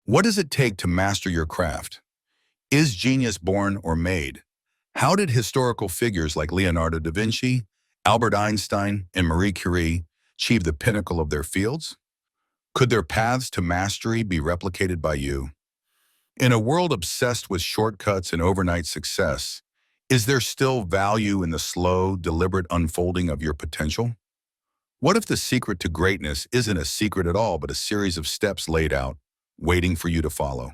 What does it take to master your craft? Is genius born or made? How did historical figures like Leonardo da Vinci, Albert Einstein, and Marie Curie achieve the pinnacle of their fields? Could their paths to mastery be replicated by you? In a world obsessed with shortcuts and overnight success, is there still value in the slow, deliberate unfolding of your potential? What if the secret to greatness isn't a secret at all, but a series of steps laid out, waiting for you to follow?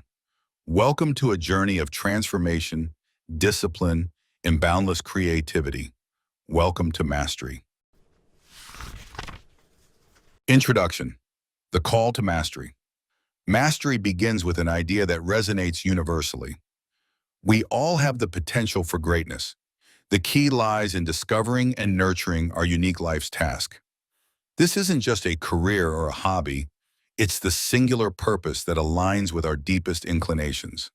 Welcome to a journey of transformation, discipline, and boundless creativity. Welcome to mastery. Introduction: the call to mastery. Mastery begins with an idea that resonates universally. We all have the potential for greatness. The key lies in discovering and nurturing our unique life's task. This isn't just a career or a hobby, it's the singular purpose that aligns with our deepest inclinations.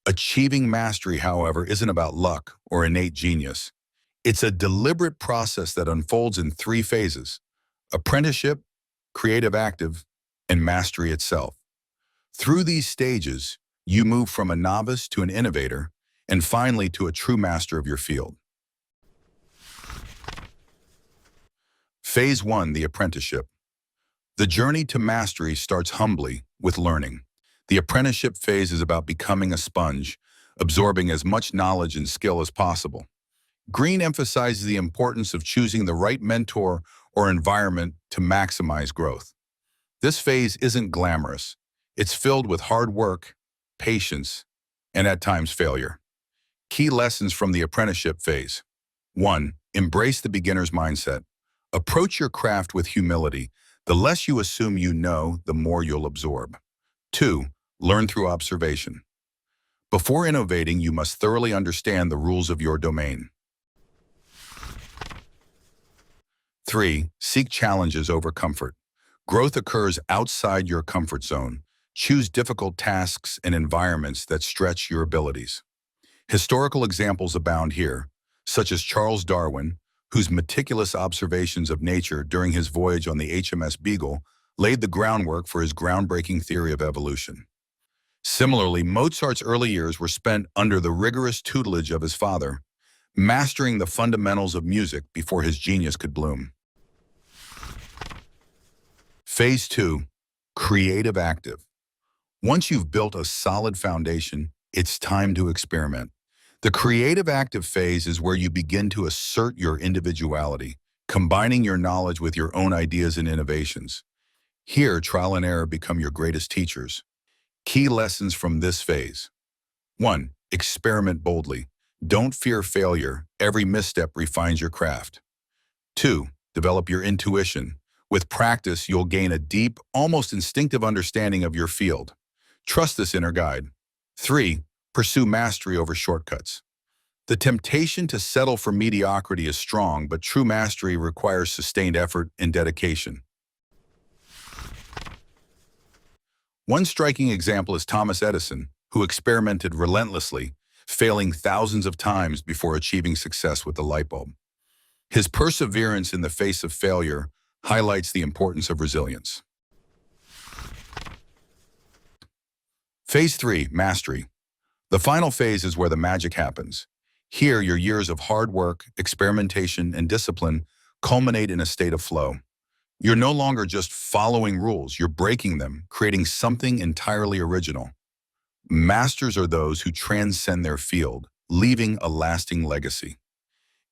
Achieving mastery, however, isn't about luck or innate genius. It's a deliberate process that unfolds in three phases: apprenticeship, creative active, and mastery itself. Through these stages, you move from a novice to an innovator, and finally to a true master of your field. Phase 1, the apprenticeship. The journey to mastery starts humbly, with learning. The apprenticeship phase is about becoming a sponge, absorbing as much knowledge and skill as possible. Greene emphasizes the importance of choosing the right mentor or environment to maximize growth. This phase isn't glamorous. It's filled with hard work, patience, and at times failure. Key lessons from the apprenticeship phase. 1. Embrace the beginner's mindset. Approach your craft with humility. The less you assume you know, the more you'll absorb. 2. Learn through observation. Before innovating, you must thoroughly understand the rules of your domain. 3. Seek challenges over comfort. Growth occurs outside your comfort zone. Choose difficult tasks and environments that stretch your abilities. Historical examples abound here, such as Charles Darwin, whose meticulous observations of nature during his voyage on the HMS Beagle laid the groundwork for his groundbreaking theory of evolution. Similarly, Mozart's early years were spent under the rigorous tutelage of his father, mastering the fundamentals of music before his genius could bloom. Phase 2, creative active. Once you've built a solid foundation, it's time to experiment. The creative active phase is where you begin to assert your individuality, combining your knowledge with your own ideas and innovations. Here, trial and error become your greatest teachers. Key lessons from this phase. 1. Experiment boldly. Don't fear failure. Every misstep refines your craft. 2. Develop your intuition. With practice, you'll gain a deep, almost instinctive understanding of your field. Trust this inner guide. 3. Pursue mastery over shortcuts. The temptation to settle for mediocrity is strong, but true mastery requires sustained effort and dedication. One striking example is Thomas Edison, who experimented relentlessly, failing thousands of times before achieving success with the light bulb. His perseverance in the face of failure highlights the importance of resilience. Phase 3, mastery. The final phase is where the magic happens. Here, your years of hard work, experimentation, and discipline culminate in a state of flow. You're no longer just following rules, you're breaking them, creating something entirely original. Masters are those who transcend their field, leaving a lasting legacy.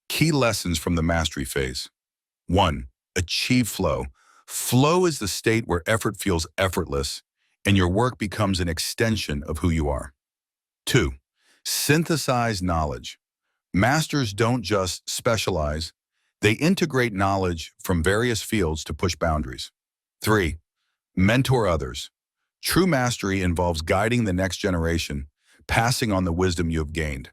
Key lessons from the mastery phase. 1. Achieve flow. Flow is the state where effort feels effortless and your work becomes an extension of who you are. 2. Synthesize knowledge. Masters don't just specialize, they integrate knowledge from various fields to push boundaries. 3. Mentor others. True mastery involves guiding the next generation, passing on the wisdom you have gained.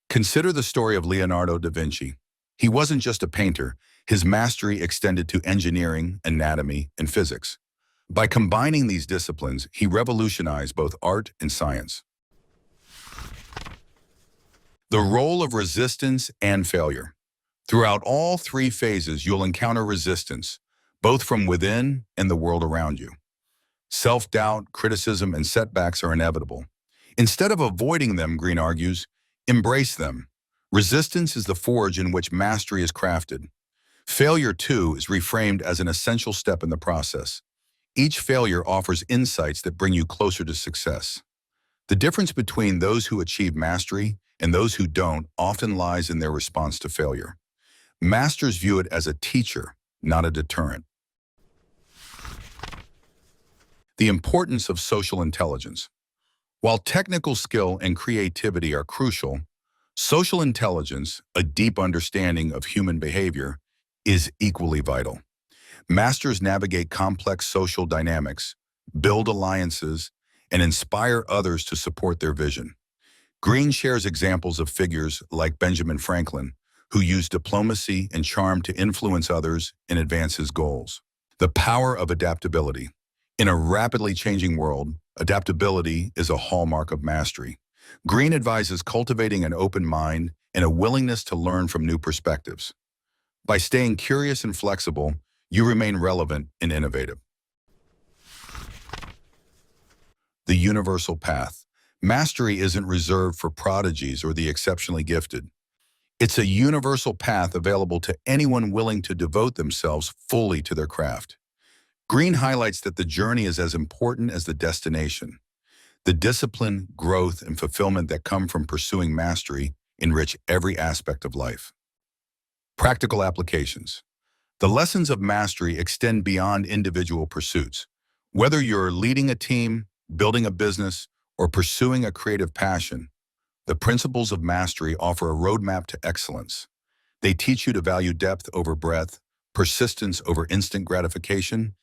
Consider the story of Leonardo da Vinci. He wasn't just a painter, his mastery extended to engineering, anatomy, and physics. By combining these disciplines, he revolutionized both art and science. The role of resistance and failure. Throughout all three phases, you'll encounter resistance, both from within and the world around you. Self-doubt, criticism, and setbacks are inevitable. Instead of avoiding them, Greene argues, embrace them. Resistance is the forge in which mastery is crafted. Failure, too, is reframed as an essential step in the process. Each failure offers insights that bring you closer to success. The difference between those who achieve mastery and those who don't often lies in their response to failure. Masters view it as a teacher, not a deterrent. The importance of social intelligence. While technical skill and creativity are crucial, social intelligence, a deep understanding of human behavior, is equally vital. Masters navigate complex social dynamics, build alliances, and inspire others to support their vision. Greene shares examples of figures like Benjamin Franklin, who used diplomacy and charm to influence others and advance his goals. The power of adaptability. In a rapidly changing world, adaptability is a hallmark of mastery. Greene advises cultivating an open mind and a willingness to learn from new perspectives. By staying curious and flexible, you remain relevant and innovative. The universal path. Mastery isn't reserved for prodigies or the exceptionally gifted. It's a universal path available to anyone willing to devote themselves fully to their craft. Greene highlights that the journey is as important as the destination. The discipline, growth, and fulfillment that come from pursuing mastery enrich every aspect of life. Practical applications. The lessons of mastery extend beyond individual pursuits. Whether you're leading a team, building a business, or pursuing a creative passion, the principles of mastery offer a roadmap to excellence. They teach you to value depth over breadth, persistence over instant gratification,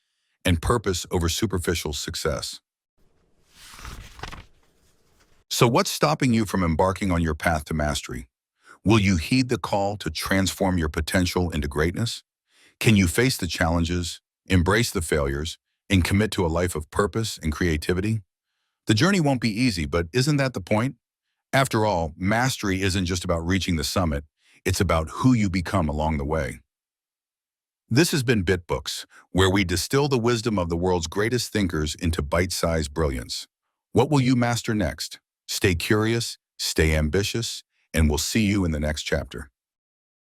and purpose over superficial success. So what's stopping you from embarking on your path to mastery? Will you heed the call to transform your potential into greatness? Can you face the challenges, embrace the failures, and commit to a life of purpose and creativity? The journey won't be easy, but isn't that the point? After all, mastery isn't just about reaching the summit, it's about who you become along the way. This has been BitBooks, where we distill the wisdom of the world's greatest thinkers into bite-sized brilliance. What will you master next? Stay curious, stay ambitious, and we'll see you in the next chapter.